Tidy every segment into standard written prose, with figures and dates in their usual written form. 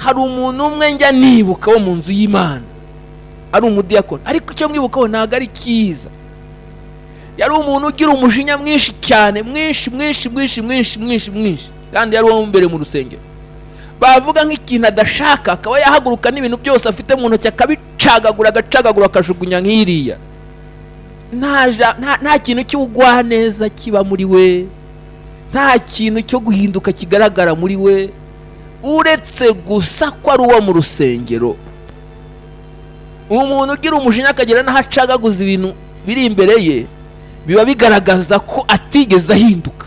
hari umuntu umwe njya nibuka wo mu nzu y'Imana ari umudiyakoni, ariko icyo mwibukaho ntago ari cyiza. Yari umuntu ugira umujinya mwinshi cyane, mwinshi, kandi yari uwo mbere mu rusengero. Bavuga nk'ikintu adashaka akaba yahaguruka n'ibintu byose afite mu ntoki akabicagagura akajugunya nk'iriya. Nta kintu cy'ubugwa neza kiba muri we, nta kintu cyo guhinduka kigaragara muri we, uretse gusa ko ari uwo mu rusengero. Umuntu ugira umujinya akagera n'aho acagaguza ibintu biri imbere ye, biba bigaragaza ko atigeze ahinduka,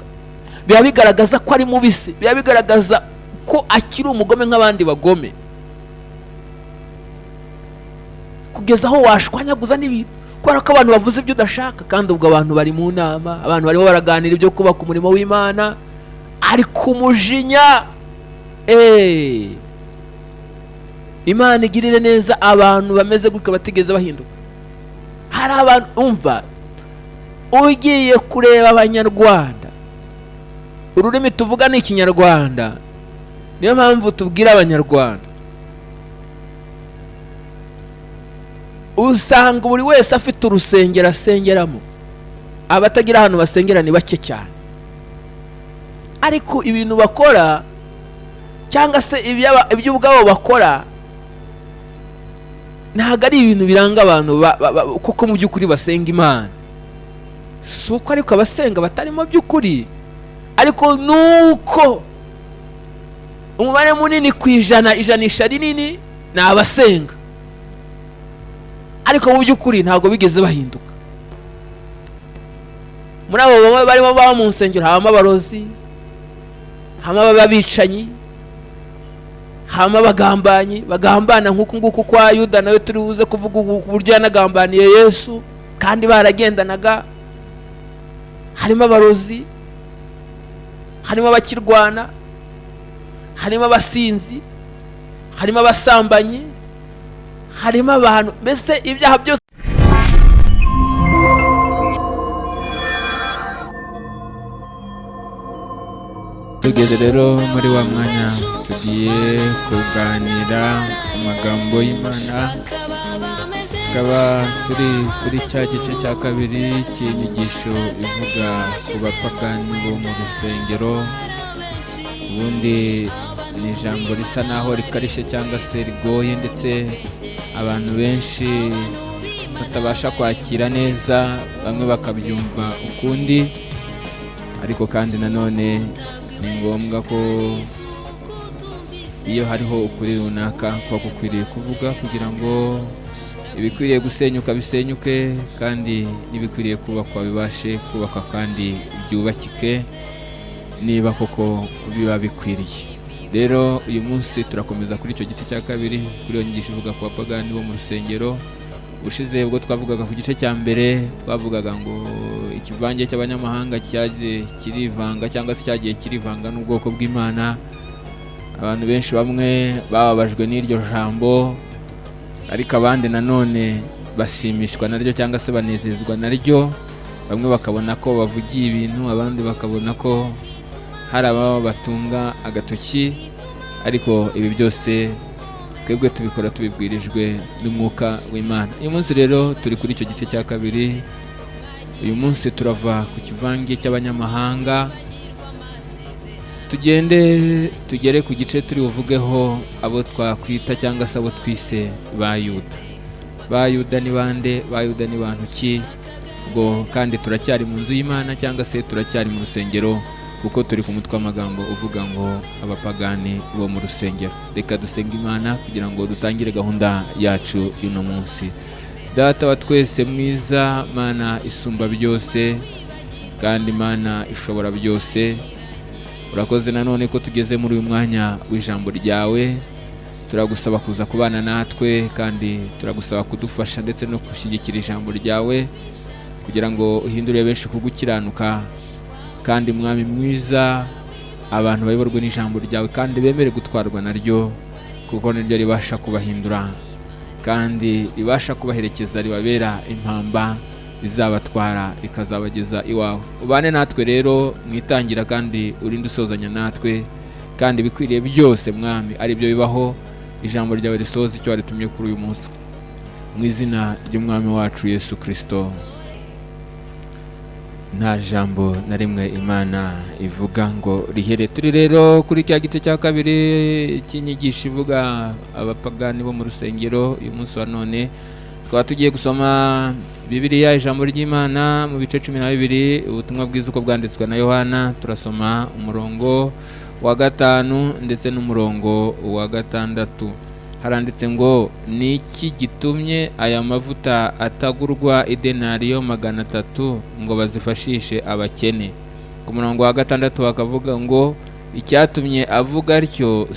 biba bigaragaza ko ari mubisi, biba bigaragaza ko akiri umugome nk'abandi bagome, kugeza aho washwanyaguza n'ibintu kubera ko abantu bavuze ibyo udashaka. Kandi ubwo abantu bari mu nama, abantu barimo baraganira ibyo kubaka umurimo w'Imana, ariko umujinya. Imana igirire neza abantu bameze gutyo batigeze bahinduka. Hari abantu umva, ugiye kureba Abanyarwanda, ururimi tuvuga ni Ikinyarwanda, niyo mpamvu tubwira Abanyarwanda. Usanga buri wese afite urusengero asengeramo, abatagira ahantu basengera ni bake cyane. Ariko ibintu bakora cyangwa se ibyo ubwabo bakora ntago ari ibintu biranga abantu kuko mu by'ukuri basenga Imana. Si uko ariko abasenga batarimo by'ukuri, ariko nuko umubare munini ku ijanisha rinini ni abasenga, ariko mu by'ukuri ntago bigeze bahinduka. Muri abo barimo baba mu nsengero habamo abarozi, habamo abicanyi, habamo abagambanyi bagambana nk'uku nguku kwa Yuda nawe turi buze kuvuga uburyo yanagambaniye Yesu kandi baragendanaga. Harimo abarozi, harimo abakirwana, harimo abasinzi, harimo abasambanyi, harimo abantu, mbese ibyaha byose. Tugeze rero muri wa mwanya tugiye kuganira amagambo y'Imana, tukaba turi kuri cya gice cya kabiri cy'inyigisho ivuga ku bapagani bo mu rusengero. Ubundi ni ijambo risa naho rikarishye cyangwa se rigoye, ndetse abantu benshi batabasha kwakira neza, bamwe bakabyumva ukundi. Ariko kandi nanone ni ngombwa ko iyo hariho ukuri runaka kuba gukwiriye kuvuga, kugira ngo ibikwiriye gusenyuka bisenyuke, kandi n'ibikwiriye kubakwa bibashe kubakwa kandi byubakike, niba koko biba bikwiriye. Rero uyu munsi turakomeza kuri icyo gice cya kabiri, kuri iyo nyigisho ivuga ku bapagani bo mu rusengero. Ubushize ubwo twavugaga ku gice cya mbere, twavugaga ngo ikivange cy'abanyamahanga cyagiye kirivanga cyangwa se cyagiye kirivanga n'ubwoko bw'Imana. Abantu benshi bamwe bababajwe n'iryo jambo, ariko abandi nanone bashimishwa naryo cyangwa se banezezwa naryo. Bamwe bakabona ko bavugiye ibintu, abandi bakabona ko hari ababa batunga agatoki, ariko ibi byose twebwe tubikora tubibwirijwe n'umwuka w'Imana. Uyu munsi rero turi kuri icyo gice cya kabiri. Uyu munsi turava ku kivange cy'abanyamahanga tugere ku gice turi buvugeho abo twakwita cyangwa se abo twise ba Yuda. Ba Yuda ni bande? Ba Yuda ni bantu ki? Ubwo kandi turacyari mu nzu y'Imana cyangwa se turacyari mu rusengero, kuko turi ku mutwe w'amagambo uvuga ngo abapagani bo mu rusengero. Reka dusenga Imana kugira ngo dutangire gahunda yacu y'uno munsi. Data wa twese mwiza, Mana isumba byose kandi Mana ishobora byose, urakoze nanone ko tugeze muri uyu mwanya w'ijambo ryawe. Turagusaba kuza kubana natwe, kandi turagusaba kudufasha ndetse no gushyigikira ijambo ryawe, kugira ngo uhindure benshi kugukiranuka. Kandi Mwami mwiza, abantu bayoborwe n'ijambo ryawe kandi bemere gutwarwa naryo, kuko niryo ribasha kubahindura kandi ribasha kubaherekeza, ribabera impamba rizabatwara rikazabageza iwawe. Ubane natwe rero mwitangira, kandi urinde usozanya natwe, kandi bikwiriye byose Mwami ari byo bibaho, ijambo ryawe risohoze icyo waritumye kuri uyu munsi, mu izina ry'umwami wacu Yesu Kristo. Nta jambo na rimwe Imana ivuga ngo rihere. Turi rero kuri cya gice cya kabiri cy'inyigisho ivuga abapagani bo mu rusengero. Uyu munsi wa none twaba tugiye gusoma Bibiliya, ijambo ry'Imana, mu bice 12, ubutumwa bwiza uko bwanditswe na Yohana. Turasoma umurongo wa 5 ndetse n'umurongo wa 6. Haranditse ngo, ni iki gitumye aya mavuta atagurwa idenariyo 300 ngo bazifashishe abakene? Ku murongo wa 6 hakavuga ngo, icyatumye avuga atyo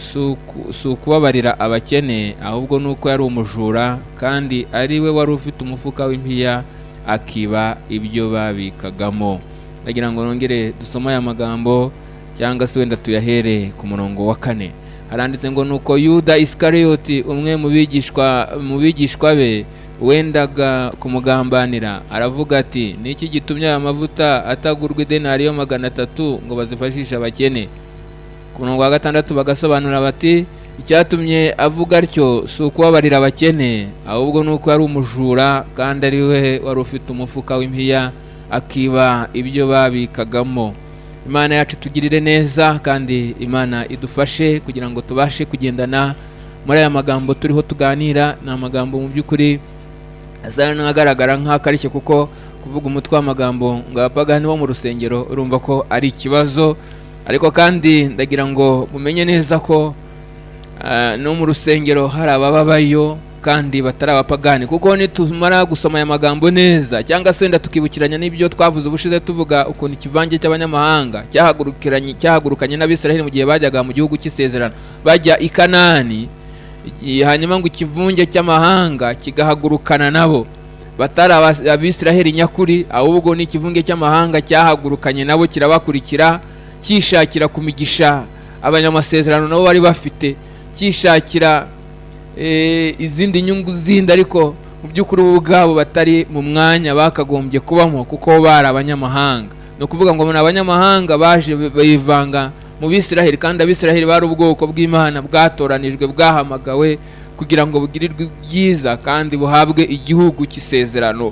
si ukubabarira abakene, ahubwo nuko yari umujura, kandi ari we wari ufite umufuka w'impiya akiba ibyo babikagamo. Ndagira ngo nongere dusome aya magambo, cyangwa se wenda tuyahere ku murongo wa 4. Haranditse ngo, nuko Yuda Iskariyoti, umwe mu bigishwa be wendaga kumugambanira, aravuga ati, ni iki gitumye aya mavuta atagurwa idenariyo 300 ngo bazifashishe abakene? Ku murongo wa 6 bagasobanura bati, icyatumye avuga atyo si ukubabarira abakene, ahubwo nuko yari umujura, kandi ari we wari ufite umufuka w'impiya akiba ibyo babikagamo. Imana yacu tugirire neza, kandi Imana idufashe kugira ngo tubashe kugendana muri aya magambo turiho tuganira. Ni amagambo mu by'ukuri asa n'agaragara nk'akarishye, kuko kuvuga umutwe w'amagambo ngo abapagani bo mu rusengero urumva ko ari ikibazo. Ariko kandi ndagira ngo mumenye neza ko no mu rusengero hari abababayo kandi batari abapagani, kuko nitumara gusoma aya magambo neza, cyangwa se wenda tukibukiranya n'ibyo twavuze ubushize tuvuga ukuntu ikivange cy'abanyamahanga cyahagurukanye n'Abisiraheli mu gihe bajyaga mu gihugu cy'isezerano bajya i Kanani, hanyuma ngo ikivunge cy'amahanga kigahagurukana nabo, batari Abisiraheli nyakuri, ahubwo ni ikivunge cy'amahanga cyahagurukanye nabo kirabakurikira, cyishakira kumigisha abanyamasezerano nabo bari bafite, cyishakira izindi nyungu zindi, ariko mu by'ukuri ubwabo batari mu mwanya bakagombye kubamo, kuko bari abanyamahanga. No kuvuga ngo ni abanyamahanga baje bayivanga mu Bisiraheli, kandi Abisiraheli bari ubwoko bw'Imana bwatoranijwe, bwahamagawe kugira ngo bugirirwe byiza kandi buhabwe igihugu cy'isezerano.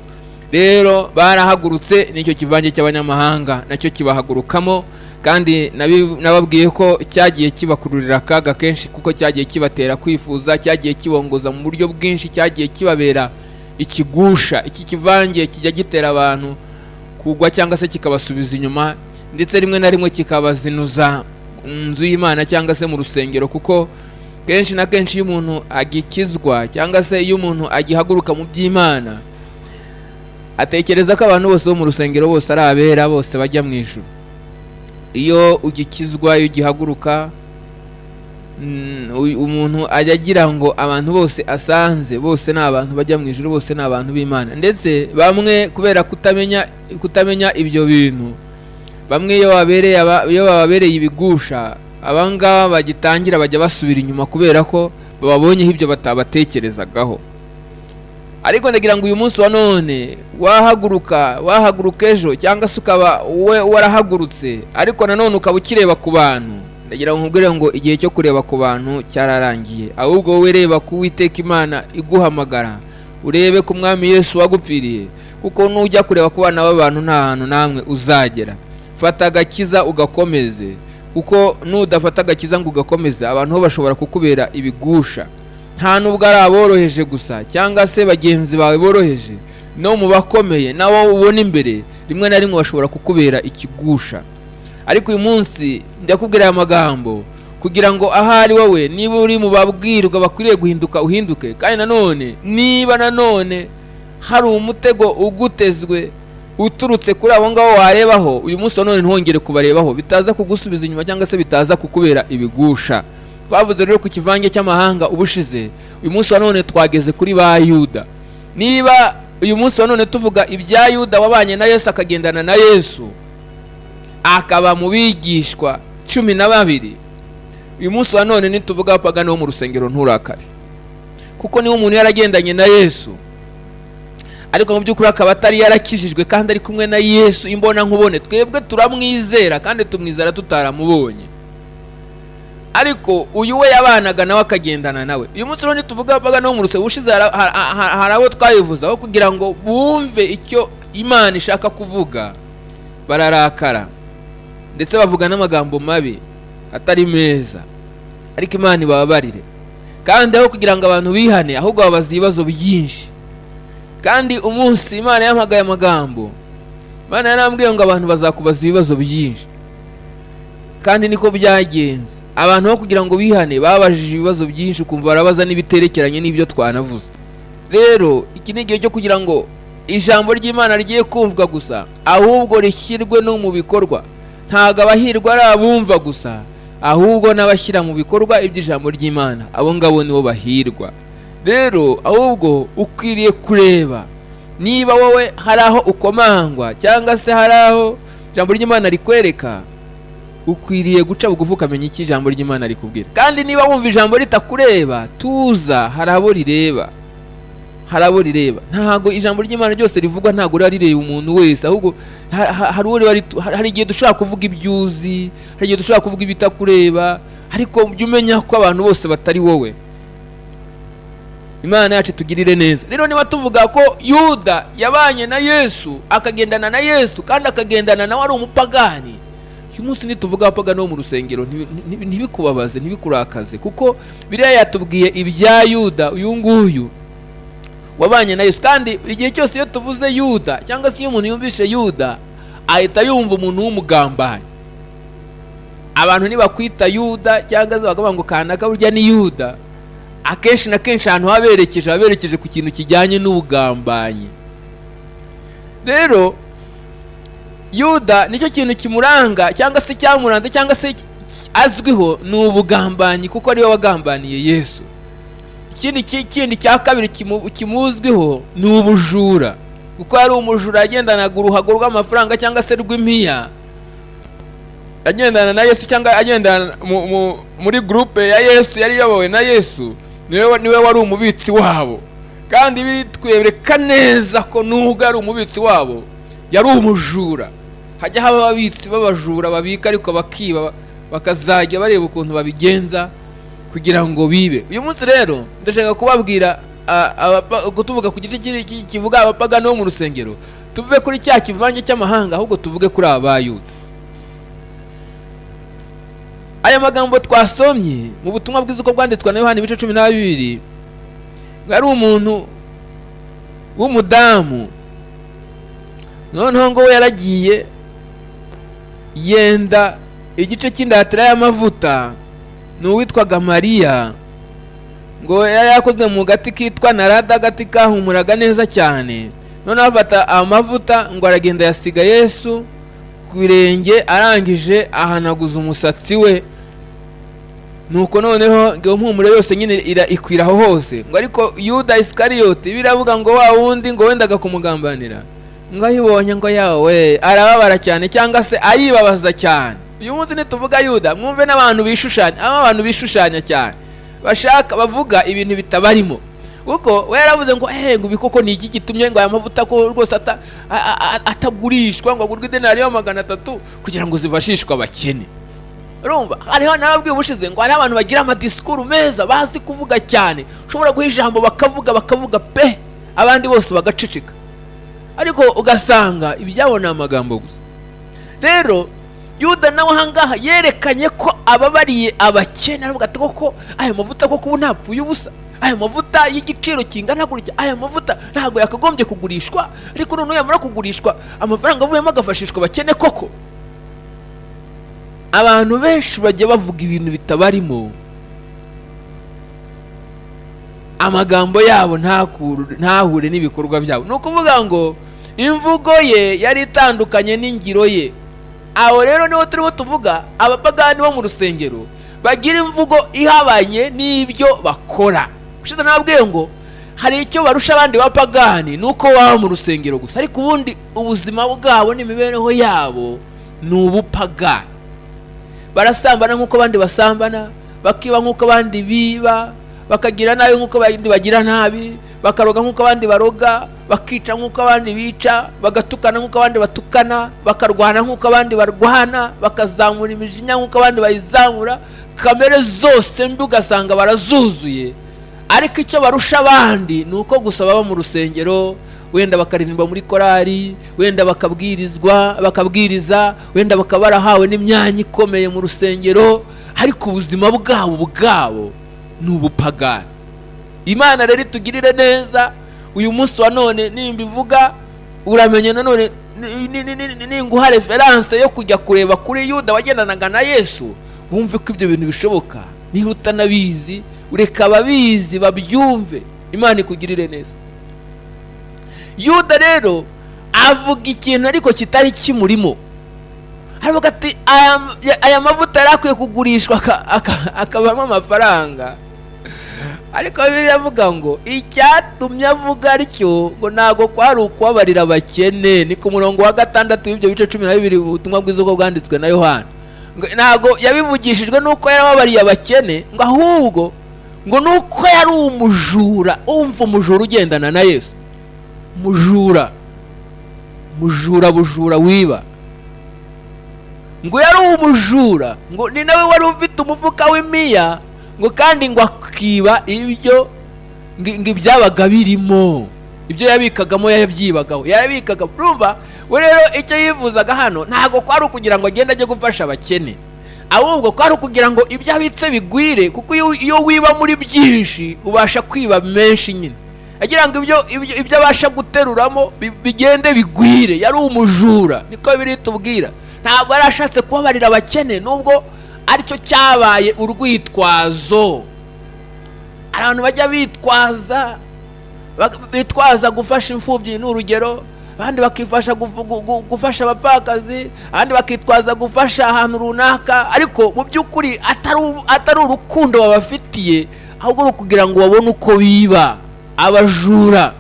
Rero barahagurutse, n'icyo kivange cy'abanyamahanga nacyo kibahagurukamo, kandi nababwiye ko cyagiye kibakururira akaga kenshi, kuko cyagiye kibatera kwifuza, cyagiye kibongoza mu buryo bwinshi, cyagiye kibabera ikigusha. Iki kivange kijya gitera abantu kugwa cyangwa se kikabasubiza inyuma, ndetse rimwe na rimwe kikabazinuza inzu y'Imana cyangwa se mu rusengero, kuko kenshi na kenshi iyo umuntu agikizwa cyangwa se iyo umuntu agihaguruka mu by'Imana, atekereza ko abantu bose bo mu rusengero bose ari abera, bose bajya mu ijuru. Iyo ugikizwa, iyo ugihaguruka, umuntu ajya agira ngo abantu bose asanze bose ni abantu bajya mu ijuru, bose ni abantu b'Imana. Ndetse bamwe kubera kutamenya ibyo bintu, bamwe iyo bababereye ibigusha, abangaba bagitangira bajya basubira inyuma, kubera ko bababonyeho ibyo batabatekerezagaho. Ariko ndagira ngo uyu munsi wa none wahaguruka ejo, cyangwa se ukaba warahagurutse ariko nanone ukaba ukireba ku bantu, ndagira ngo nkubwire ngo igihe cyo kureba ku bantu cyararangiye, ahubwo wowe reba ku Uwiteka Imana iguhamagara, urebe ku Mwami Yesu wagupfiriye, kuko nujya kureba ku bana b'abantu nta hantu namwe uzagera. Fata agakiza ugakomeze, kuko nudafata agakiza ngo ugakomeze, abantu bo bashobora kukubera ibigusha. Nta nubwo ari aboroheje gusa cyangwa se bagenzi bawe boroheje, no mu bakomeye nabo ubona imbere, rimwe na rimwe bashobora kukubera ikigusha. Ariko uyu munsi ndakubwira aya magambo kugira ngo ahari wowe, niba uri mu babwirwa bakwiriye guhinduka, uhinduke. Kandi nanone niba nanone hari umutego ugutezwe uturutse kuri abo ngabo warebaho, uyu munsi none ntwongere kubarebaho, bitaza kugusubiza inyuma cyangwa se bitaza kukubera ibigusha. Twavuze rero ku kivange cy'amahanga ubushize, uyu munsi wa none twageze kuri ba Yuda. Niba uyu munsi wa none tuvuga ibya Yuda wabanye na Yesu, akagendana na Yesu, akaba mu bigishwa 12, uyu munsi wa none nituvuga abapagani bo mu rusengero nturakare, kuko niba umuntu yaragendanye na Yesu ariko mu by'ukuri akaba atari yarakijijwe kandi ari kumwe na Yesu imbona nkubone, twebwe turamwizera kandi tumwizera tutaramubonye. ariko uyu we yabanaga nawe akagendana nawe. Uyu munsi rero nituvuga abapagani bo mu rusengero ushize hari abo twayivuza aho kugira ngo bumve icyo Imana ishaka kuvuga, bararakara ndetse bavuga n'amagambo mabi atari meza, ariko Imana ibababarire. Kandi aho kugira ngo abantu bihane, ahubwo babaza ibibazo byinshi. Kandi umunsi Imana yampagaye amagambo, Imana yarambwiye ngo abantu bazakubaza ibibazo byinshi, kandi niko byagenze. Abantu aho kugira ngo bihane babajije ibibazo byinshi, ukumva barabaza n'ibiterekeranye n'ibyo twanavuze. Rero iki ni igihe cyo kugira ngo ijambo ry'Imana rigiye kumvwa gusa, ahubwo rishyirwe no mu bikorwa. Ntago abahirwa ari abumva gusa, ahubwo n'abashyira mu bikorwa iby'ijambo ry'Imana, abo ngabo nibo bahirwa. Rero ahubwo ukwiriye kureba niba wowe hari aho ukomangwa cyangwa se hari aho ijambo ry'Imana rikwereka, ukwiriye guca bugufi ukamenya iki ijambo ry'Imana rikubwira. Kandi niba wumva ijambo ritakureba, tuza, hari abo rireba, hari abo rireba. Ntago ijambo ry'Imana ryose rivugwa ntago rireba umuntu wese, ahubwo hari igihe dushobora kuvuga ibyuzi, hari igihe dushobora kuvuga ibitakureba, ariko jya umenya ko abantu bose batari wowe. Imana yacu tugirire neza. Rero niba tuvuga ko Yuda yabanye na Yesu, akagendana na Yesu, kandi akagendana nawe ari umupagani, uyu munsi nituvuga abapagani bo mu rusengero ntibikubabaze, ntibikurakaze, kuko Bibiliya yatubwiye ibya Yuda, uyu nguyu wabanye na Yesu. Kandi igihe cyose iyo tuvuze Yuda, cyangwa se iyo umuntu yumvishe Yuda, ahita yumva umuntu w'umugambanyi. Abantu nibakwita Yuda cyangwa se bakavuga ngo kanaka burya ni Yuda, akenshi na kenshi ahantu haberekeje ku kintu kijyanye n'ubugambanyi. Rero Yuda nicyo kintu kimuranga, cyangwa se cyamuranze, cyangwa se azwiho ni ubugambanyi, kuko ariwe wagambaniye Yesu. Ikindi cya kabiri kimuzwiho ni ubujura, kuko ari umujura yagendanaga uruhago rw'amafaranga cyangwa se rw'impiya, agendana na Yesu, cyangwa agendana muri groupe ya Yesu, yari yobowe na Yesu, niwe wari umubitsi wabo. Kandi bitwereka neza ko nubwo ari umubitsi wabo, yari umujura. Hajya haba ababitsi b'abajura babika ariko bakiba, bakazajya bareba ukuntu babigenza kugira ngo bibe. Uyu munsi rero ndashaka kubabwira tuvuga ku gice kivuga abapagani bo mu rusengero, tuvuge kuri cya kivange cy'amahanga, ahubwo tuvuge kuri abayuda. Aya magambo twasomye mu butumwa bwiza uko bwanditswe na Yohana ibice 12, ari umuntu w'umudamu, noneho ngo we yaragiye yenda igice cy'indatira y'amavuta, n'uwitwaga Mariya, ngo yari yakozwe mu gati kitwa narada, agati kahumuraga neza cyane. Noneho afata amavuta ngo aragenda yasiga Yesu ku birenge, arangije ahanaguza umusatsi we. Nuko noneho ngo impumuro yose nyine ikwira aho hose. Ngo ariko Yuda Iskariyoti biravuga ngo wa wundi ngo wendaga kumugambanira, ngo ayibonye ngo yawe arababara cyane, cyangwa se ayibabaza cyane. Uyu munsi nituvuga Yuda, mwumve n'abantu bishushanya, abantu bishushanya cyane, bashaka bavuga ibintu bitabarimo. Kuko we yaravuze ngo ngo bikoko ni iki gitumye ngo aya mavuta ko rwose atagurishwa, ngo agurwe denari ya 300 kugira ngo zifashishwe abakene. Urumva, hariho nababwiye ubushize ngo hari abantu bagira amadisikuru meza, bazi kuvuga cyane, ushobora guha ijambo bakavuga pe, abandi bose bagaceceka, ariko ugasanga ibyabona amagambo gusa. Rero Yuda nawe ahangaha yerekanye ko ababariye abakene, aravuga ati koko aya mavuta koko ubu ntapfuye ubusa, aya mavuta y'igiciro kingana gutya, aya mavuta ntabwo yakagombye kugurishwa, ariko none yamara kugurishwa amafaranga avuyemo agafashishwa abakene koko. Abantu benshi bajya bavuga ibintu bitabarimo, amagambo yabo ntahure n'ibikorwa byabo. Ni ukuvuga ngo imvugo ye yari itandukanye n'ingiro ye. Abo rero niho turimo tuvuga abapagani bo mu rusengero bagira imvugo ihabanye n'ibyo bakora. Ushize nababwiye ngo hari icyo barusha abandi bapagani, nuko baba mu rusengero gusa, ariko ubundi ubuzima bwabo n'imibereho yabo ni ubupagani. Barasambana nk'uko abandi basambana, bakiba nk'uko abandi biba, bakagira nabi nk'uko abandi bagira nabi, bakaroga nk'uko abandi baroga, bakica nk'uko abandi bica, bagatukana nk'uko abandi batukana, bakarwana nk'uko abandi barwana, bakazamura imijinya nk'uko abandi bayizamura, kamere zose mbi ugasanga barazuzuye, ariko icyo barusha abandi ni uko gusa baba mu rusengero, wenda bakaririmba muri korari, wenda bakabwiriza, wenda bakaba barahawe n'imyanya ikomeye mu rusengero, ariko ubuzima bwabo ni ubupagani. Imana rero itugirire neza. Uyu munsi wa none nimbivuga uramenye nanone ninguha reference yo kujya kureba kuri Yuda wagendanaga na Yesu, wumve ko ibyo bintu bishoboka. Niba utanabizi ureka ababizi babyumve. Imana ikugirire neza. Yuda rero avuga ikintu ariko kitari kimurimo. Aravuga ati aya mavuta yarakwiye kugurishwa akabamo amafaranga. Ariko Bibiliya avuga ngo icyatumye avuga aricyo ngo ntago kwari ukubabarira abakene. Ni ku murongo wa 6 w'ibyo bice 12 ubutumwa bwiza bwo bwanditswe na Yohana. Ntago yabivugishijwe nuko yarababariye abakene, ngo ahubwo ngo nuko yari umujura. Umva umujura ugendana na Yesu, mujura wiba, ngo yari umujura, ngo ni nawe wari ufite umufuka w'imiya, ngo kandi ngo akiba ibyo ngo ibyabaga birimo, ibyo yabikagamo yabyibagaho, yabikaga. Urumva we rero icyo yifuzaga hano ntago kwari kugira ngo agende ajye gufasha abakene, ahubwo kwari kugira ngo ibyo abitse bigwire, kuko iyo wiba muri byinshi ubasha kwiba menshi nyine, agira ngo ibyo abasha guteruramo bigende bigwire. Yari umujura, niko biri tubwira. Ntabwo yarashatse kubabarira abakene, nubwo aricyo cyabaye urwitwazo. Abantu bajya bitwaza gufasha imfubyi n'urugero, abandi bakifasha gufasha abapfakazi, abandi bakitwaza gufasha ahantu runaka, ariko mu by'ukuri atari urukundo babafitiye, ahubwo kugira ngo babone uko biba. Abajura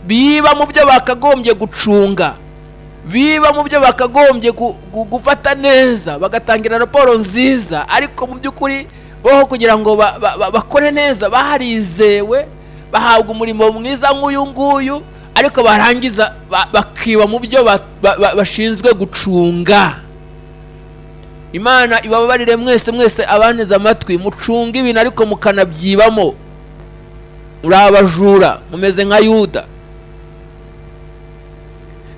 biba mu byo bakagombye gucunga, biba mu byo bakagombye gufata neza, bagatangira raporo nziza, ariko mu by'ukuri boho kugira ngo bakore neza barizewe, bahabwa umurimo mwiza nk'uyu nguyu, ariko barangiza bakiba mu byo bashinzwe gucunga. Imana ibabarire mwese abaneze amatwi, mucunga ibintu ariko mukanabyibamo. Muri abajura mumeze nka Yuda.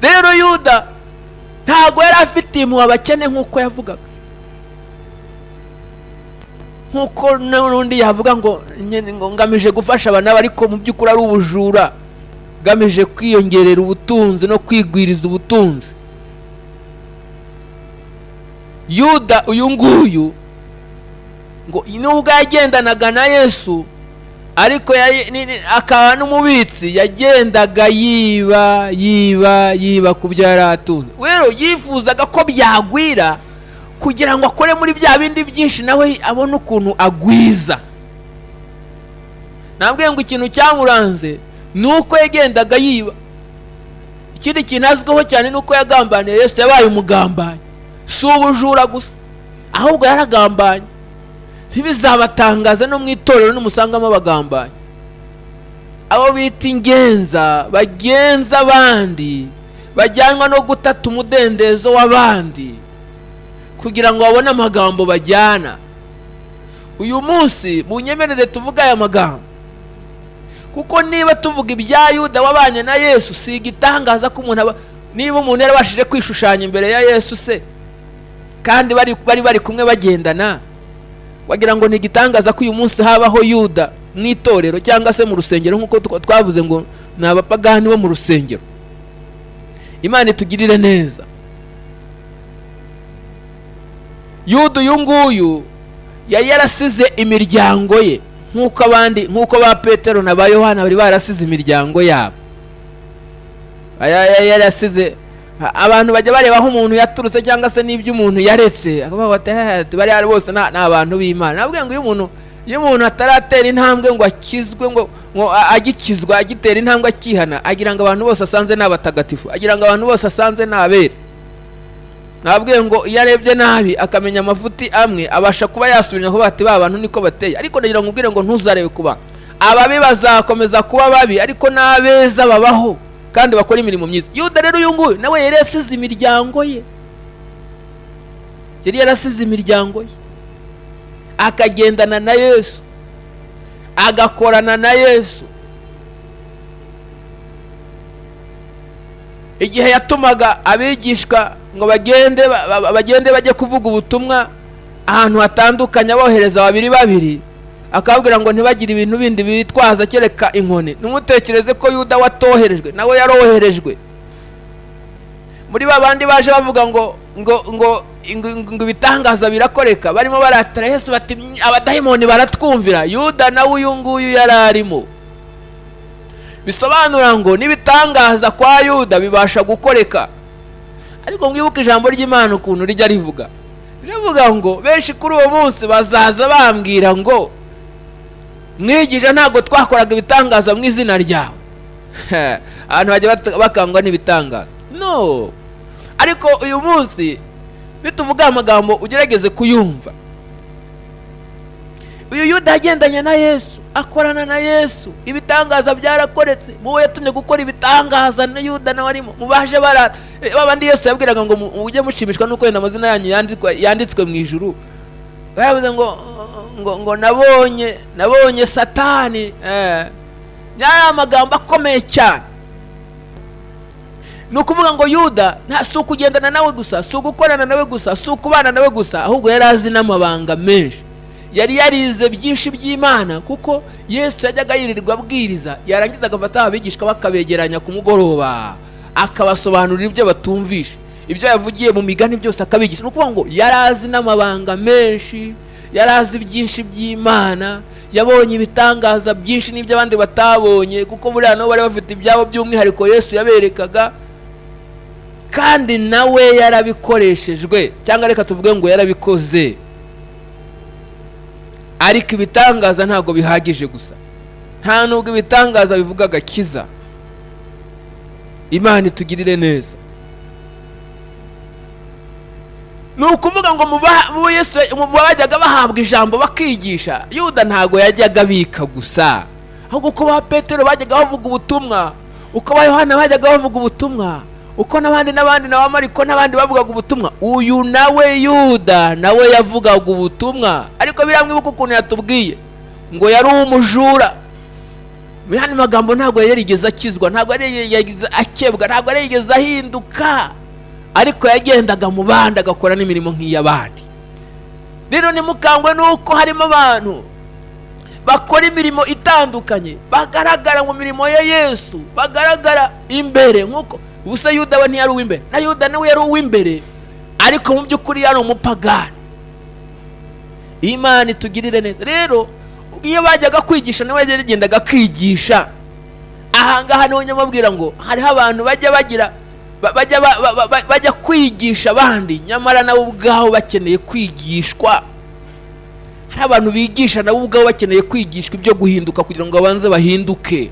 Rero Yuda ntago yari afite impuhwe abakene nk'uko yavugaga, nk'uko n'undi yavuga ngo ngamije gufasha abana, ariko mu by'ukuri ari ubujura, ngamije kwiyongerera ubutunzi no kwigwiriza ubutunzi. Yuda uyu nguyu ngo nubwo yagendanaga na Yesu, ariko akaba n'umubitsi, yagendaga yiba ku byo yari atunze. Rero yifuzaga ko byagwira kugira ngo akore muri bya bindi byinshi nawe abone ukuntu agwiza. Nabwiye ngo ikintu cyamuranze nuko yagendaga yiba. Ikindi kintu azwiho cyane nuko yagambaniye Yesu, yabaye umugambanyi. Si ubujura gusa, ahubwo yaragambanye. Ntibizabatangaza no mu itorero n'umusangamo abagambanyi, abo bita ingenza, bagenza abandi, bajyanwa no gutata umudendezo w'abandi kugira ngo babone amagambo bajyana. Uyu munsi munyemerere tuvuga aya magambo, kuko niba tuvuga ibya Yuda wabanye na Yesu, si igitangaza ko niba umuntu yarabashije kwishushanya imbere ya Yesu se, kandi bari kumwe bagendana, wagira ngo ni igitangaza ko uyu munsi habaho Yuda mu itorero cyangwa se mu rusengero, nk'uko twavuze ngo ni abapagani bo mu rusengero. Imana itugirire neza. Yuda uyu nguyu yari yarasize imiryango ye, nk'uko ba Petero na ba Yohana bari barasize imiryango yabo. Yarasize abantu bajya bareba aho umuntu yaturutse cyangwa se n'ibyo umuntu yaretse, akavuga ati bari ari bose ni abantu b'Imana. Nabwiye ngo iyo umuntu ataratera intambwe ngo akizwe, ngo agikizwa, agitera intambwe akihana, agira ngo abantu bose asanze ni abatagatifu, agira ngo abantu bose asanze ni abere. Nabwiye ngo iyo arebye nabi akamenya amafuti amwe, abasha kuba yasubira aho bati ba bantu niko bateye. Ariko ndagira ngo ubwire ngo ntuzarebe kuba ababi bazakomeza kuba babi, ariko n'abeza babaho kandi bakora imirimo myiza. Yuda rero uyu nguyu nawe yari yasize imiryango ye, yari yarasize imiryango ye akagendana na Yesu, agakorana na Yesu. Igihe yatumaga abigishwa ngo bagende bajye kuvuga ubutumwa ahantu hatandukanye, abohereza babiri, akababwira ngo ntibagire ibintu bindi bitwaza kereka inkoni. Numutekereze ko Yuda watoherejwe nawe yaroherejwe muri babandi baje bavuga ngo ibitangaza birakoreka, barimo baratara Yesu bati abadayimoni baratwumvira. Yuda nawe uyu nguyu yararimo. Bisobanura ngo nibitangaza kwa Yuda bibasha gukoreka. Ariko mwibuke ijambo ry'Imana ukuntu rijya rivuga ngo benshi kuri uwo munsi bazaza bambwira ngo mwigisha ntago twakoraga ibitangaza mu izina ryawe. Abantu bajya bakangwa n'ibitangaza. No. Ariko uyu munsi bituvuga amagambo ugerageze kuyumva. Uyu Yuda yagendanye na Yesu, akorana na Yesu, ibitangaza byarakoretse. Muwe yatumye gukora ibitangaza na Yuda nawe arimo. Mubaje barata babandi Yesu yabwiraga ngo ujye mushimishwa nuko yenda amazina yanyu yanditswe mu ijuru. Baravuze ngo nabonye Satani. Nyaya magambo akomeye cyane. Nukuvuga ngo Yuda nta si ukugendana nawe gusa, si ugukorana nawe gusa, si ukubana nawe gusa, ahubwo yari azi n'amabanga menshi. Yari yarize byinshi by'Imana, kuko Yesu yajyaga yirirwa abwiriza, yarangiza agafata abigishwa bakabegeranya ku mugoroba, akabasobanurira ibyo batumvisha, ibyo yavugiye mu migani byose akabigisha. Nukuvuga ngo yari azi n'amabanga menshi, yari azi byinshi by'Imana, yabonye ibitangaza byinshi n'ibyo abandi batabonye, kuko buriya nabo bari bafite ibyabo by'umwihariko Yesu yaberekaga, kandi nawe yarabikoreshejwe, cyangwa reka tuvuge ngo yarabikoze. Ariko ibitangaza ntago bihagije gusa, nta nubwo ibitangaza bivuga agakiza. Imana itugirire neza. Nukuvuga ngo mu Yesu bajyaga bahabwa ijambo bakigisha, Yuda ntago yajyaga abika gusa, ahubwo uko ba Petero bajyaga bavuga ubutumwa, uko ba Yohana bajyaga bavuga ubutumwa, uko n'abandi na Mariko n'abandi bavugaga ubutumwa, uyu nawe Yuda nawe yavugaga ubutumwa. Ariko biramwibuka ukuntu yatubwiye ngo yari umujura. Mihani magambo ntago yarigeze akizwa, ntago yarigeze akebwa, ntago yarigeze ahinduka, ariko yagendaga mu bandi agakora n'imirimo nk'iy'abandi. Rero nimukangwe nuko harimo abantu bakora imirimo itandukanye, bagaragara mu mirimo ya Yesu, bagaragara imbere nkuko ubusa. Yuda we ntiyari uw'imbere, na Yuda nawe yari uw'imbere, ariko mu by'ukuri yari umupagani. Imana itugirire neza. Rero iyo bajyaga kwigisha nawe yagendaga kwigisha. Ahangaha niho nyamubwira ngo hariho abantu bajya kwigisha abandi, nyamara nabo ubwabo bakeneye kwigishwa. Hari abantu bigisha nabo ubwabo bakeneye kwigishwa ibyo guhinduka kugira ngo abanze bahinduke.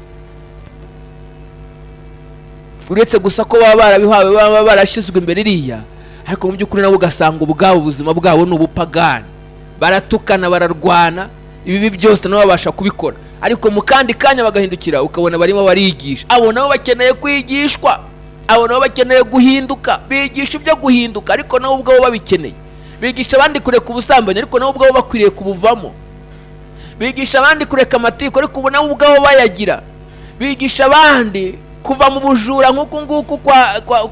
Uretse gusa ko baba barabihawe, baba barashizwe imbere iriya, ariko mu by'ukuri nabo ugasanga ubwabo ubuzima bwabo ni ubupagani. Baratukana, bararwana, ibi byose nabo babasha kubikora, ariko mu kandi kanya bagahindukira ukabona barimo barigisha. Abo nabo bakeneye kwigishwa, abo nabo bakeneye guhinduka. Bigisha ibyo guhinduka, ariko nabo ubwabo babikeneye. Bigisha abandi kureka ubusambanyi, ariko nabo ubwabo bakwiriye kubuvamo. Bigisha abandi kureka amatiko, ariko ubu nabo ubwabo bayagira. Bigisha abandi kuva mu bujura nk'uku nguku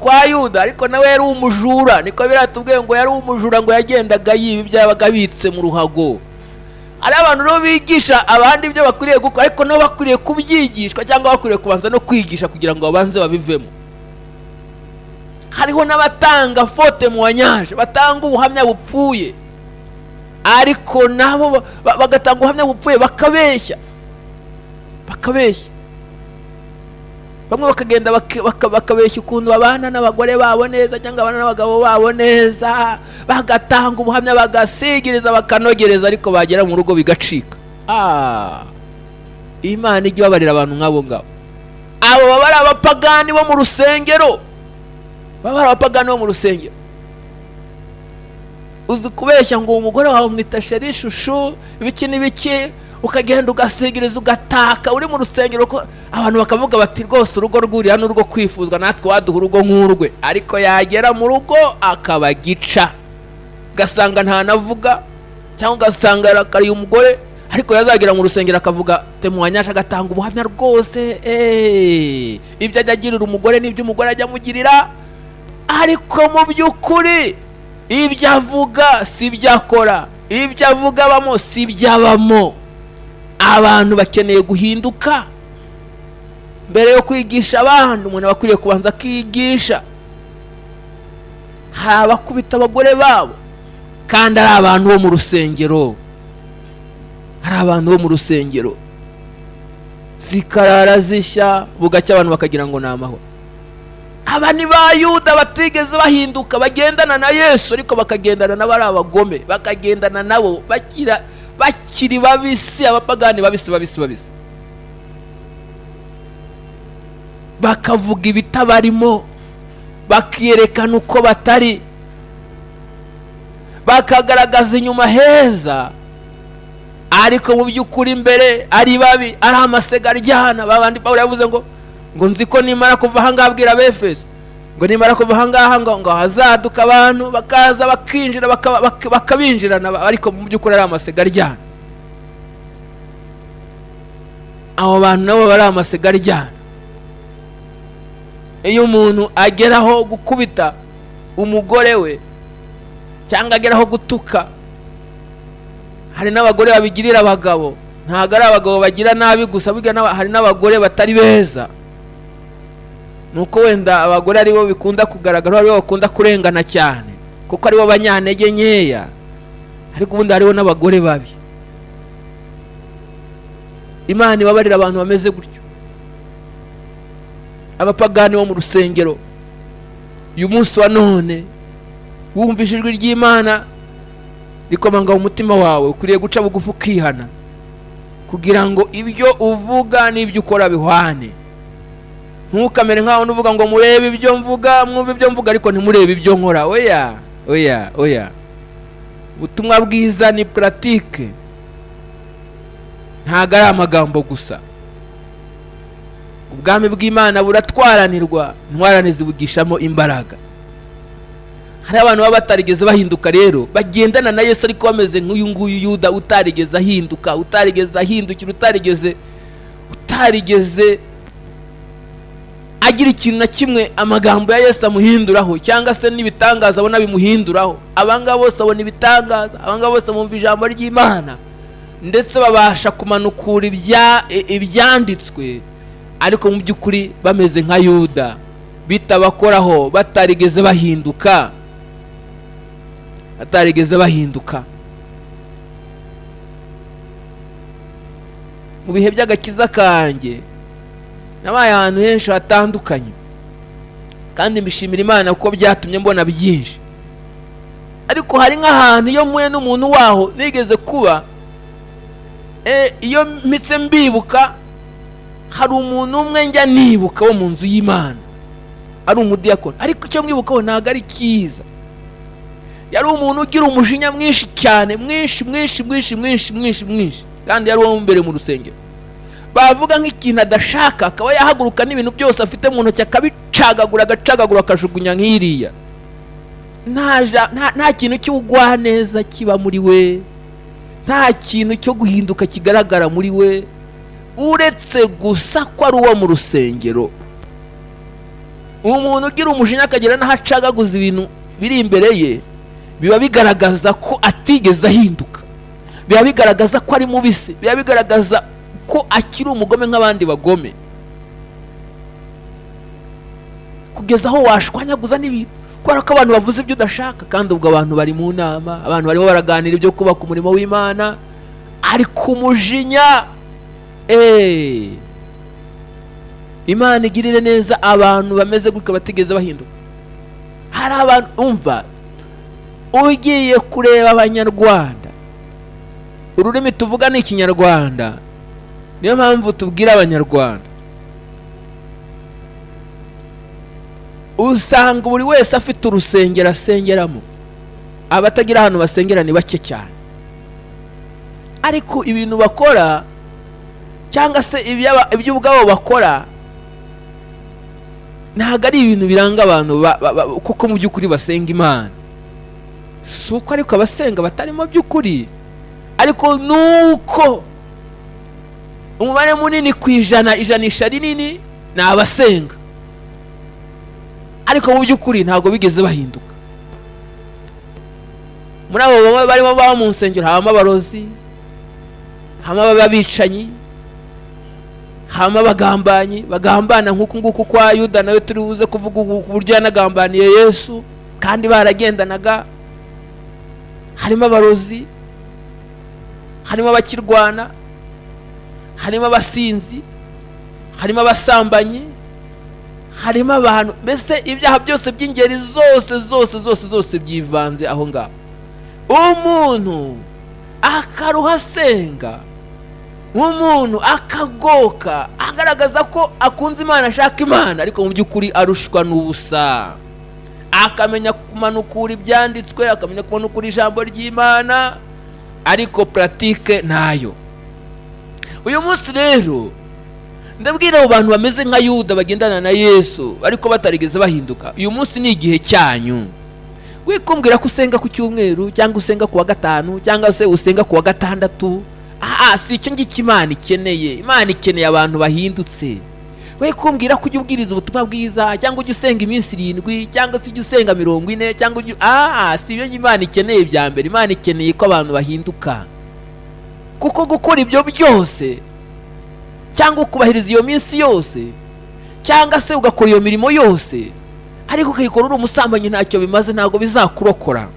kwa Yuda, ariko nawe yari umujura. Niko biratubwiye ngo yari umujura, ngo yagendaga yiba ibyabaga bitse mu ruhago. Ari abantu rero bigisha abandi ibyo bakwiriye gukora, ariko nabo bakwiriye kubyigishwa, cyangwa bakwiriye kubanza no kwigisha kugira ngo babanze babivemo. Hariho n'abatanga fote mu wanyaje, batanga ubuhamya bupfuye, ariko nabo bagatanga ubuhamya bupfuye bakabeshya. Bamwe bakagenda bakabeshya ukuntu babana n'abagore babo neza, cyangwa abana n'abagabo babo neza, bagatanga ubuhamya, bagasigiriza, bakanogereza, ariko bagera mu rugo bigacika. Imana ijye ibabarira abantu nk'abo ngabo. Abo baba ari abapagani bo mu rusengero, uzi kubeshya ngo umugore wawe umwita sheri, shushu, ibiki n'ibiki, ukagenda ugasigiriza, ugataka uri mu rusengero, ko abantu bakavuga bati rwose urugo rw'uriya n'urwo kwifuzwa, natwe waduha urugo nk'urwe. Ariko yagera mu rugo akaba gica, ugasanga ntanavuga cyangwa ugasanga yarakariye umugore, ariko yazagira mu rusengero akavuga temuwanyasha agatanga ubuhamya rwose, ibyo ajya agirira umugore n'ibyo umugore ajya amugirira, ariko mu by'ukuri ibyo avuga si ibyo akora, ibyo avuga abamo si ibyo abamo. Abantu bakeneye guhinduka. Mbere yo kwigisha abantu, umuntu aba akwiriye kubanza akigisha. Hari abakubita abagore babo kandi ari abantu bo mu rusengero, hari abantu bo mu rusengero, zikarara zishya, bugacya abantu bakagira ngo ni amahoro. Aba ni ba Yuda batigeze bahinduka, bagendana na Yesu ariko bakagendana n'abari abagome, bakagendana nabo bakiri babisi, abapagani babisi, bakavuga ibitabarimo, bakiyerekana uko batari, bakagaragaza inyuma heza, ariko mu by'ukuri imbere ari babi, ari amasega aryana. Babandi Pawulo yavuze ngo nzi ko nimara kuva aha ngaha abwira Abefeso, ngo nimara kuva aha ngaha ngo hazaduka abantu bakaza bakinjira bakabinjirana, ariko mu by'ukuri ari amasega aryana. Abo bantu nabo bari amasega aryana. Iyo umuntu ageraho gukubita umugore we cyangwa ageraho gutuka, hari n'abagore babigirira abagabo, ntabwo ari abagabo bagira nabi gusa, hari n'abagore batari beza. Nuko wenda abagore aribo bikunda kugaragara, aribo bakunda kurengana cyane kuko aribo banyantege nkeya, ariko ubundi hariho n'abagore babi. Imana ibabarira abantu bameze gutyo. Abapagani bo mu rusengero, uyu munsi wa none wumvise ijwi ry'Imana rikomanga mu mutima wawe, ukwiriye guca bugufi ukihana kugira ngo ibyo uvuga n'ibyo ukora bihwane. Ntukamere nkaho uvuga ngo murebe ibyo mvuga, mwumve ibyo mvuga ariko ntimurebe ibyo nkora. Oya. Ubutumwa bwiza ni pratique, ntago ari amagambo gusa. Ubwami bw'Imana buratwaranirwa, ntwarane zibugishamo imbaraga. Hari abantu baba batarigeze bahinduka rero, bagendana na Yesu ariko bameze nk'uyu nguyu Yuda utarigeze ahinduka, utarigeze ahindukira, utarigeze agira ikintu na kimwe amagambo ya Yesu amuhinduraho, cyangwa se n'ibitangaza abona bimuhinduraho. Abangaba bose abona ibitangaza, abangaba bose bumva ijambo ry'Imana ndetse babasha kumanukura ibyanditswe, ariko mu by'ukuri bameze nka Yuda, bitabakoraho, batarigeze bahinduka. Mu bihe by'agakiza kanjye nabaye ahantu henshi hatandukanye, kandi mbishimira Imana kuko byatumye mbona byinshi. Ariko hari nk'ahantu iyo muye n'umuntu waho nigeze kuba, iyo mpitse mbibuka, hari umuntu umwe njya nibuka wo mu nzu y'Imana, ari umudiyakoni, ariko icyo mwibukaho ntabwo ari cyiza. Yari umuntu ugira umujinya mwinshi cyane, mwinshi, kandi yari uwo mbere mu rusengero. Bavuga nk'ikintu adashaka akaba yahaguruka n'ibintu byose afite mu ntoki akabicagagura, akajugunya nk'iriya. Nta kintu cy'ubugwaneza kiba muri we, nta kintu cyo guhinduka kigaragara muri we, uretse gusa ko ari uwo mu rusengero. Umuntu ugira umujinya akagira n'aho acagaguza ibintu biri imbere ye, biba bigaragaza ko atigeze ahinduka, biba bigaragaza ko ari mubisi, biba bigaragaza ko akiri umugome nk'abandi bagome, kugeza aho washwanyaguza n'ibintu kubera ko abantu bavuze ibyo udashaka. Kandi ubwo abantu bari mu nama, abantu barimo baraganira ibyo kubaka umurimo w'Imana, ariko umujinya. Imana igirire neza abantu bameze gutyo batigeze bahinduka. Hari abantu umva, ugiye kureba Abanyarwanda, ururimi tuvuga ni Ikinyarwanda, niyo mpamvu tubwira Abanyarwanda. Usanga buri wese afite urusengero asengeramo, abatagira ahantu basengera ni bake cyane, ariko ibintu bakora cyangwa se ibyo ubwabo bakora ntabwo ari ibintu biranga abantu kuko mu by'ukuri basenga Imana. si uko ariko abasenga batarimo by'ukuri, ariko nuko umubare munini ku ijanisha rinini ni abasenga, ariko mu by'ukuri ntabwo bigeze bahinduka. muri abo barimo baba mu nsengero habamo abarozi, habamo abicanyi, habamo abagambanyi bagambana nk'uku nguku kwa Yuda nawe turi buze kuvuga uburyo yanagambaniye Yesu kandi baragendanaga. Harimo abarozi, harimo abakirwana, harimo abasinzi, harimo abasambanyi, harimo abantu, mbese ibyaha byose by'ingeri zose byivanze aho ngaho. Umuntu akaruha asenga, umuntu akagoka agaragaza ko akunze Imana, ashaka Imana, ariko mu by'ukuri arushwa n'ubusa. Akamenya kumanukura ibyanditswe, akamenya kumanukura ijambo ry'Imana, ariko pratique nayo. Uyu munsi rero ndabwira abo bantu bameze nka Yuda bagendana na Yesu ariko batarigeze bahinduka, uyu munsi ni igihe cyanyu. Wikumbwira ko usenga ku cyumweru cyangwa usenga ku wa gatanu cyangwa se usenga ku wa gatandatu, si icyo ngiki Imana ikeneye. Imana ikeneye abantu bahindutse. Wikumbwira ko ujya ubwiriza ubutumwa bwiza cyangwa ujya usenga iminsi 7 cyangwa se ujya usenga 40 cyangwa si ibyo Imana ikeneye bya mbere. Imana ikeneye ko abantu bahinduka, kuko gukora ibyo byose cyangwa kubahiriza iyo minsi yose cyangwa se ugakora iyo mirimo yose ariko ukayikora uri umusambanyi ntacyo bimaze, ntabwo bizakurokora,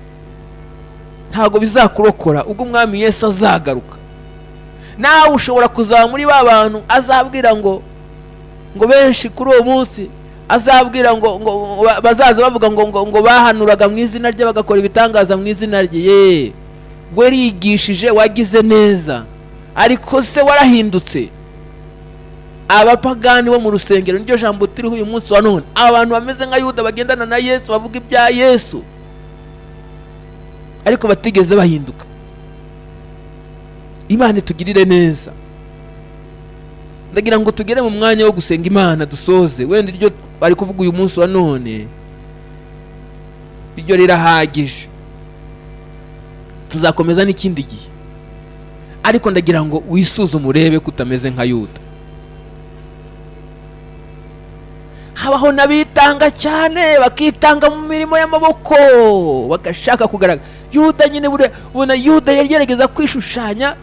ntabwo bizakurokora. Ubwo Umwami Yesu azagaruka, nawe ushobora kuzaba muri ba bantu azabwira ngo benshi kuri uwo munsi azabwira ngo bazaza bavuga ngo bahanuraga mu izina rye bagakora ibitangaza mu izina rye. Gwe rigishije wagize neza, ariko se warahindutse? Abapagani bo mu rusengero niryo jambo turiho uyu munsi wa none, abantu bameze nka Yuda bagendana na Yesu, bavuga ibya Yesu ariko batigeze bahinduka. Imana itugirire neza. Ndagira ngo tugere mu mwanya wo gusenga Imana dusoze. Wenda iryo bari kuvuga uyu munsi wa none iryo rirahagije, tuzakomeza n'ikindi gihe, ariko ndagira ngo wisuzume urebe kutameze nka Yuda. Habaho nabitanga cyane, bakitanga mu mirimo y'amaboko, bagashaka kugaragara. Yuda nyine ubona Yuda yagerageza kwishushanya,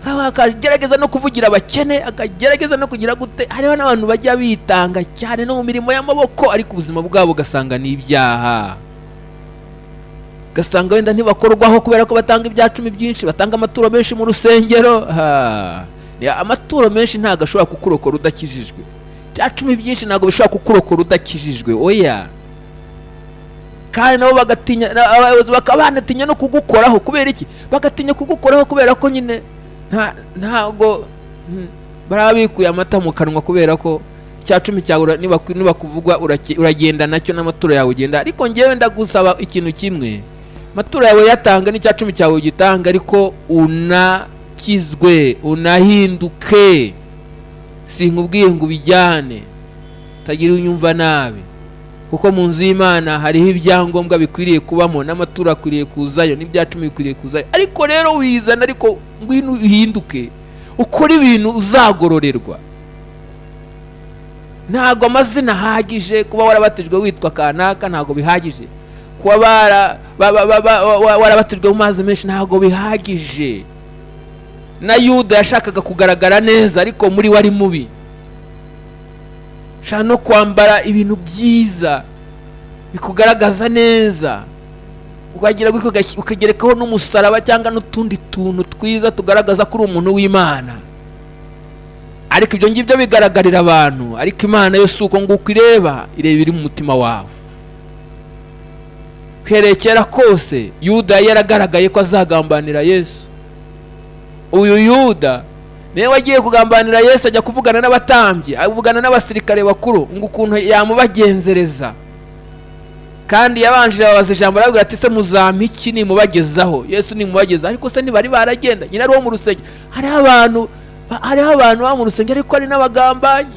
akagerageza no kuvugira abakene, akagerageza no kugira gute. Hariho n'abantu bajya bitanga cyane no mu mirimo y'amaboko, ariko ubuzima bwabo gasanga ni ibyaha, gasanga wenda ntibakorwaho kubera ko batanga ibya 10 byinshi, batanga amaturo menshi mu rusengero. Amaturo menshi ntago ashobora kukurokora udakijijwe. Bya 10 byinshi ntago bishobora kukurokora udakijijwe, oya. Kandi nabo bagatinya, abayobozi bakabanatinya no kugukoraho. Kubera iki? Bagatinya kugukoraho kubera ko nyine ntago barabikuye amata mu kanwa, kubera ko cya 10 cyawe niba kuvugwa uragenda nacyo n'amaturo yawe ugenda. Ariko ngewe ndagusaba ikintu kimwe, amaturo yawe yatanga ni cya 10 cyawe ugitanga, ariko unakizwe, unahinduke. Sinkubwiye ngo ubijyane, tagira unyumva nabi, kuko mu nzu y'Imana hariho ibyangombwa bikwiriye kubamo, n'amaturo akwiriye kuzayo, n'ibya 10 bikwiriye kuzayo. Ariko rero wizana, ariko ngwino uhinduke, ukora ibintu uzagororerwa. Ntago amazina hagije kuba warabatijwe witwa kanaka, ntago bihagije kuba warabatijwe mu mazi menshi, ntago bihagije. Na Yuda yashakaga kugaragara neza, ariko muri wari mubi. Shaka no kwambara ibintu byiza bikugaragaza neza, ukagerekaho n'umusaraba cyangwa n'utundi tuntu twiza tugaragaza ko uri umuntu w'Imana. Ariko ibyo ngibyo bigaragarira abantu, ariko Imana yo suko nguko ireba iri mu mutima wawe. Kwerekera kose Yuda yaragaragaye ko azagambanira Yesu. Uyu Yuda niwe wagiye kugambanira Yesu, ajya kuvugana n'abatambyi, avugana n'abasirikare bakuru ngo ukuntu yamubagenzereza. Kandi yabanjira babaza ijambo aravuga ati se muzampa iki nimubagezaho? Yesu nimubageza. Ariko se ntibari baragenda nyine ari wo mu rusengero. Hariho abantu ba mu rusengero ariko ari n'abagambanyi,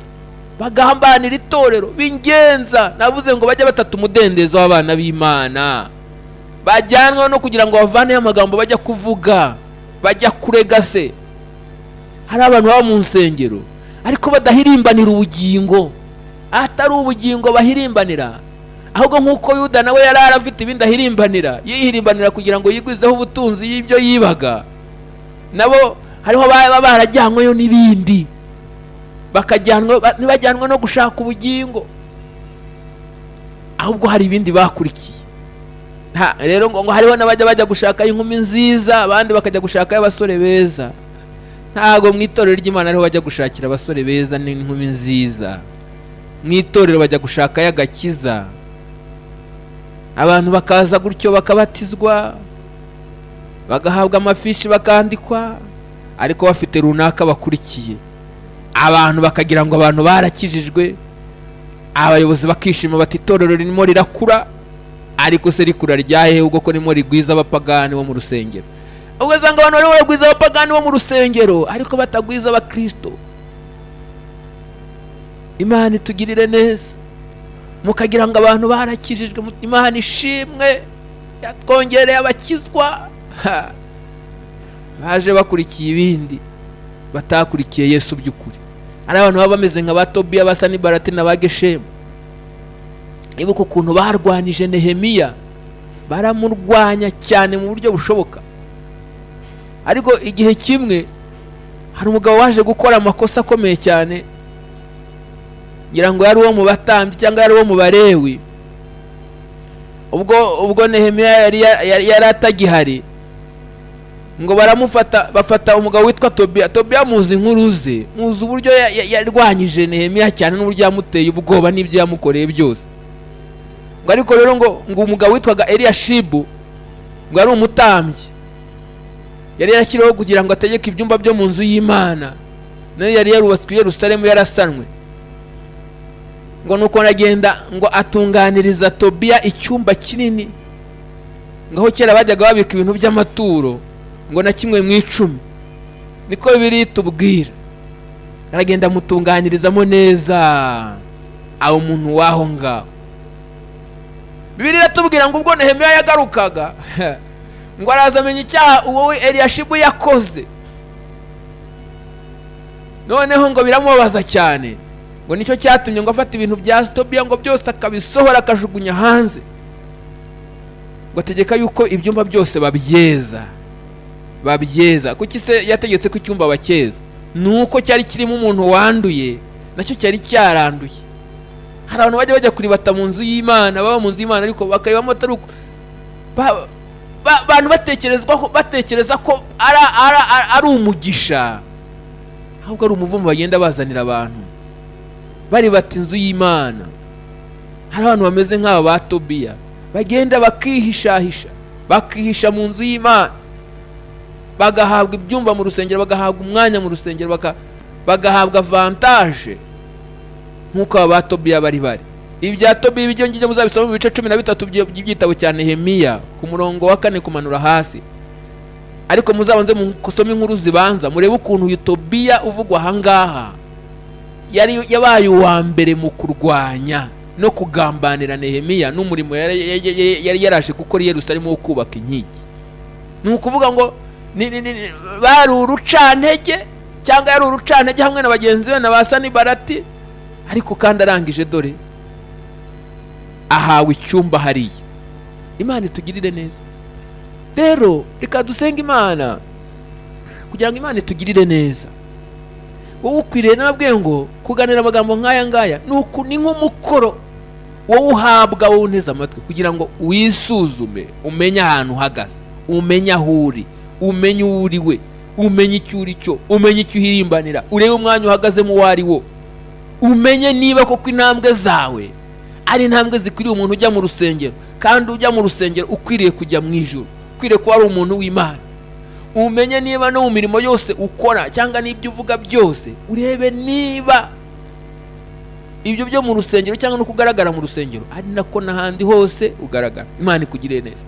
bagambanira itorero b'ingenza. Navuze ngo bajya batata umudendezo w'abana b'Imana. bajyanwa no kugira ngo bavaneyo amagambo bajya kuvuga, bajya kurega se. Hari abantu baba mu nsengero ariko badahirimbanira ubugingo, atari ubugingo bahirimbanira, ahubwo nk'uko Yuda nawe yari arafite ibindi ahirimbanira, yihirimbanira kugira ngo yigwizeho ubutunzi y'ibyo yibaga, nabo hariho baba barajyanwayo n'ibindi, ntibajyanwe no gushaka ubugingo, ahubwo hari ibindi bakurikiye. Rero ngo hariho n'abajya bajya gushaka inkumi nziza, abandi bakajya gushaka abasore beza. Ntago mu itorero ry'Imana ariho bajya gushakira abasore beza n'inkumi nziza, mu itorero bajya gushaka y'agakiza. Abantu bakaza gutyo bakabatizwa, bagahabwa amafishi bakandikwa, ariko bafite runaka bakurikiye. Abantu bakagira ngo abantu barakijijwe, abayobozi bakishima bati itorero ririmo rirakura, ariko se rikura ryahe ubwo ko ririmo rigwiza abapagani bo mu rusengero. Ugasanga abantu barimo bagwiza abapagani bo mu rusengero ariko batagwiza abakristo. Imana itugirire neza, mukagira ngo abantu barakijijwe, Imana ishimwe, yatwongereye abakizwa. Baje bakurikiye ibindi, batakurikiye Yesu by'ukuri. Ari abantu baba bameze nka ba Tobiya, ba Sanibalati na ba Geshemu. Ibuka ukuntu barwanije Nehemiya, baramurwanya cyane mu buryo bushoboka, ariko igihe kimwe hari umugabo waje gukora amakosa akomeye cyane, ngira ngo yari uwo mu batambyi cyangwa yari uwo mu Balewi. Ubwo Nehemiya yari atagihari, ngo baramufata, bafata umugabo witwa Tobiya. Tobiya muzi inkuru ze, muzi uburyo yarwanyije Nehemiya cyane n'uburyo yamuteye ubwoba n'ibyo yamukoreye byose. Ngo ariko rero ngo umugabo witwaga Eliyashibu, ngo yari umutambyi, yari yarashyiriweho kugira ngo ategeke ibyumba byo mu nzu y'Imana, nayo yari yarubatswe i Yerusalemu, yarasanwe. Ngo nuko nagenda ngo atunganiriza Tobiya icyumba kinini, ngaho kera bajyaga babika ibintu by'amaturo, ngo na kimwe mu 10, niko Bibiliya itubwira. Aragenda amutunganirizamo neza aho umuntu waho ngaho. Bibiliya itubwira ngo ubwo Nehemiya yagarukaga, ngo araza amenya icyaha uwo Eliyashibu yakoze. Noneho ngo biramubabaza cyane, ngo nicyo cyatumye ngo afata ibintu bya Tobiya ngo byose akabisohora akajugunya hanze, ngo ategeka yuko ibyumba byose babyeza. Kuki se yategetse ko icyumba bacyeza? Nuko cyari kirimo umuntu wanduye, nacyo cyari cyaranduye. Hari abantu bajya kuribata mu nzu y'Imana, baba mu nzu y'Imana ariko bakayibamo atari uko, abantu batekereza ko ari umugisha, ahubwo ari umuvumo bagenda bazanira abantu bari bata inzu y'Imana. Hari abantu bameze nk'aba ba Tobiya, bagenda bakihisha mu nzu y'Imana, bagahabwa ibyumba mu rusengero, bagahabwa umwanya mu rusengero, bagahabwa avantage nk'uko aba ba Tobiya bari. Ibya Tobiya ibyo ngibyo muzabisoma mu bice 13 by'igitabo cya Nehemiya ku murongo wa 4 kumanura hasi. Ariko muzabanze musome inkuru zibanza murebe ukuntu uyu Tobiya uvugwa ahangaha yabaye uwa mbere mu kurwanya no kugambanira Nehemiya n'umurimo yari yaraje gukora i Yerusalemu wo kubaka inkiki. Ni ukuvuga ngo bari urucantege, cyangwa yari urucantege hamwe na bagenzi be na ba Sanibalati, ariko kandi arangije dore ahawe icyumba hariya. Imana itugirire neza. Rero reka dusenga Imana kugira ngo Imana itugirire neza. Wowe ukwiriye nababwiye ngo kuganira amagambo nk'aya ngaya ni nk'umukoro wowe uhabwa, wowe uneze amatwi kugira ngo wisuzume, umenye ahantu uhagaze, umenye aho uri, umenye uwo uri we, umenye icyo uri cyo, umenye icyo uhirimbanira, urebe umwanya uhagazemo uwo ari wo, umenye niba koko intambwe zawe ari intambwe zikwiriye umuntu ujya mu rusengero, kandi ujya mu rusengero ukwiriye kujya mu ijuru, ukwiriye kuba ari umuntu w'Imana. Umenye niba no mu mirimo yose ukora cyangwa n'ibyo uvuga byose, urebe niba ibyo byo mu rusengero cyangwa no kugaragara mu rusengero ari nako n'ahandi hose ugaragara. Imana ikugirire neza.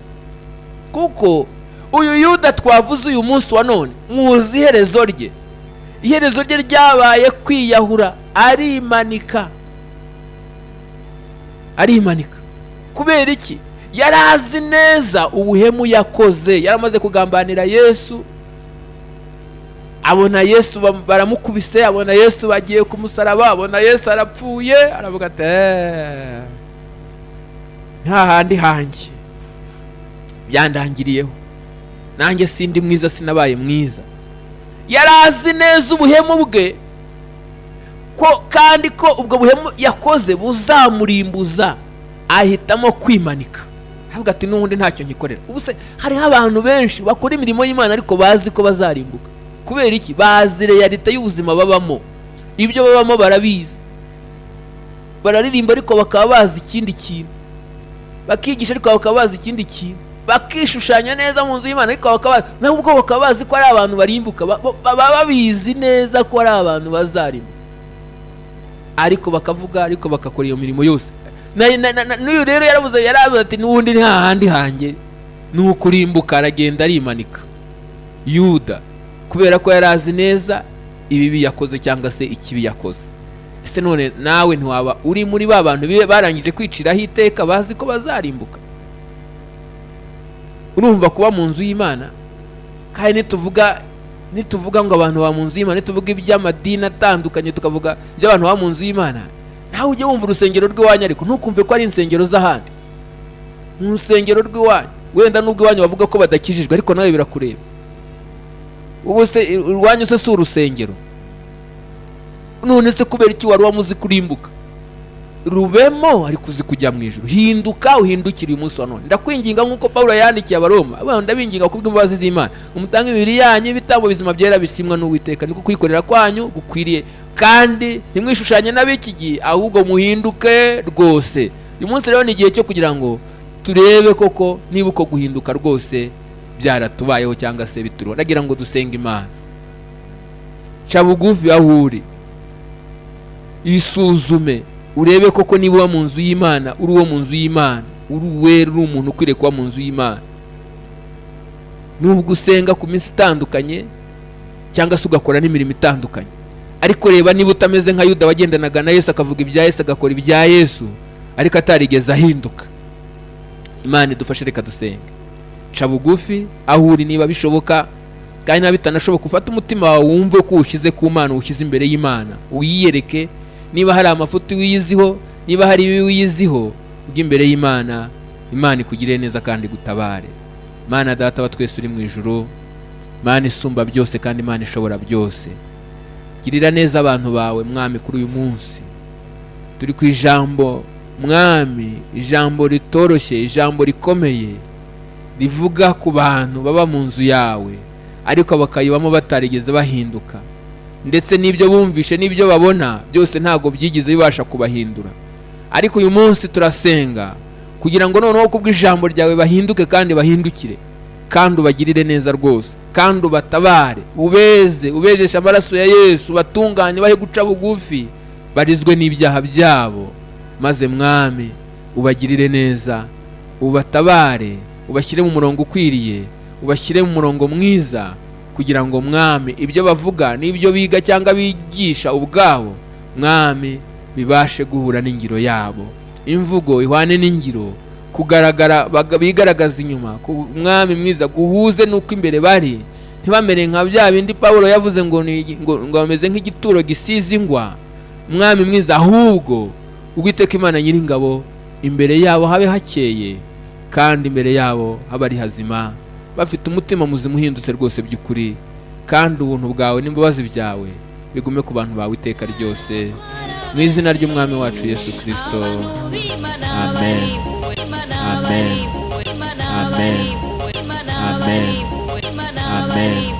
Kuko uyu Yuda twavuze uyu munsi wa none, muzi iherezo rye. Iherezo rye ryabaye kwiyahura, arimanika. Kubera iki? yarazi neza ubuhemu yakoze. Yaramaze kugambanira Yesu, abona Yesu baramukubise, abona Yesu bagiye kumusaraba, abona Yesu arapfuye, aravuga ati nta handi hanjye byandangiriyeho, nanjye sindi mwiza, sinabaye mwiza. Yarazi neza ubuhemu bwe ko kandi ko ubwo buhemu yakoze buzamurimbuza, ahitamo kwimanika. Avuga ati n'ubundi ntacyo ngikorera. Ubuse hariho abantu benshi bakora imirimo y'Imana ariko bazi ko bazarimbuka. Kubera iki? Bazi realite y'ubuzima babamo, ibyo babamo barabizi. Bararirimba ariko bakaba bazi ikindi kintu, bakigisha ariko bakaba bazi ikindi kintu, bakishushanya neza mu nzu y'Imana ariko bakaba nabwo bakaba bazi ko ari abantu barimbuka. Baba babizi neza ko ari abantu bazarimbuka, ariko bakavuga, ariko bakakora iyo mirimo yose. N'uyu rero yaravuze ati n'ubundi nta handi hanjye ni ukurimbuka. Aragenda arimanika. Yuda kubera ko yarazi neza ibibi yakoze cyangwa se ikibi yakoze. Ese none nawe ntiwaba uri muri ba bantu barangije kwiciraho iteka bazi ko bazarimbuka? Urumva kuba mu nzu y'Imana, kandi nituvuga ngo abantu ba mu nzu y'Imana, nituvuga iby'amadini atandukanye, tukavuga iby'abantu ba mu nzu y'Imana, nawe ujye wumva urusengero rw'iwanyu ariko ntukumve ko ari insengero z'ahandi. Mu rusengero rw'iwanyu, wenda n'ubwo iwanyu bavuga ko badakijijwe, ariko nawe birakureba. Ubu se iwanyu se si urusengero? None se kubera iki wari wamuzi kurimbuka? Rubemo ariko uzi kujya mu ijuru. Hinduka, uhindukire uyu munsi wa none. Ndakwinginga nk'uko Pawulo yandikiye Abaroma, ndabinginga kubw'imbabazi z'Imana, umutanga imibiri yanyu ibitambo bizima byera bishimwa n'Uwiteka, niko kwikorera kwanyu gukwiriye, kandi ntimwishushanye n'ab'iki gihe, ahubwo muhinduke rwose. Uyu munsi rero ni igihe cyo kugira ngo turebe koko niba uko guhinduka rwose byaratubayeho cyangwa se bituriho. Ndagira ngo dusenge Imana. Ca bugufi aho uri, isuzume urebe koko niba uba mu nzu y'Imana, uri uwo mu nzu y'Imana, uri uwera, uri umuntu ukwiriye kuba mu nzu y'Imana. Nubwo usenga ku minsi itandukanye cyangwa se ugakora n'imirimo itandukanye, ariko reba niba utameze nka Yuda wagendanaga na Yesu, akavuga ibya Yesu, agakora ibya Yesu, ariko atarigeze ahinduka. Imana idufashe, reka dusenge. Ca bugufi aho uri niba bishoboka, kandi niba bitanashoboka ufate umutima wawe wumve ko uwushyize ku Mana, uwushyize imbere y'Imana, uyiyereke. Niba hari amafuti wiyiziho, niba hari ibi wiyiziho, ujye imbere y'Imana, Imana ikugirire neza kandi gutabare. Mana Data wa twese uri mu ijuru, Mana isumba byose kandi Imana ishobora byose, girira neza abantu bawe Mwami kuri uyu munsi. Turi ku ijambo Mwami, ijambo ritoroshye, ijambo rikomeye, rivuga ku bantu baba mu nzu yawe ariko bakayibamo batarigeze bahinduka, ndetse n'ibyo bumvishe n'ibyo babona byose ntago byigize bibasha kubahindura. Ariko uyu munsi turasenga kugira ngo noneho kubw'ijambo ryawe bahinduke kandi bahindukire, kandi ubagirire neza rwose, kandi ubatabare, ubejeshe amaraso ya Yesu, batunganye bahe guca bugufi, barizwe n'ibyaha byabo, maze Mwami ubagirire neza, ubatabare, ubashyire mu murongo ukwiriye, ubashyire mu murongo mwiza, kugira ngo Mwami ibyo bavuga n'ibyo biga cyangwa bigisha ubwabo Mwami bibashe guhura n'ingiro yabo, imvugo ihwane n'ingiro, kugaragara bigaragaza inyuma, Mwami mwiza guhuze n'uko imbere bari, ntibamere nka bya bindi Pawulo yavuze ngo bameze nk'igituro gisize ingwa. Mwami mwiza, ahubwo Uwiteka Imana Nyiringabo, imbere yabo habe hakeye, kandi imbere yabo habe ari hazima, bafite umutima muzima uhindutse rwose by'ukuri, kandi ubuntu bwawe n'imbabazi byawe bigume ku bantu bawe iteka ryose, mu izina ry'Umwami wacu Yesu Kristo. Amen. Amen. Amen. Amen. Amen.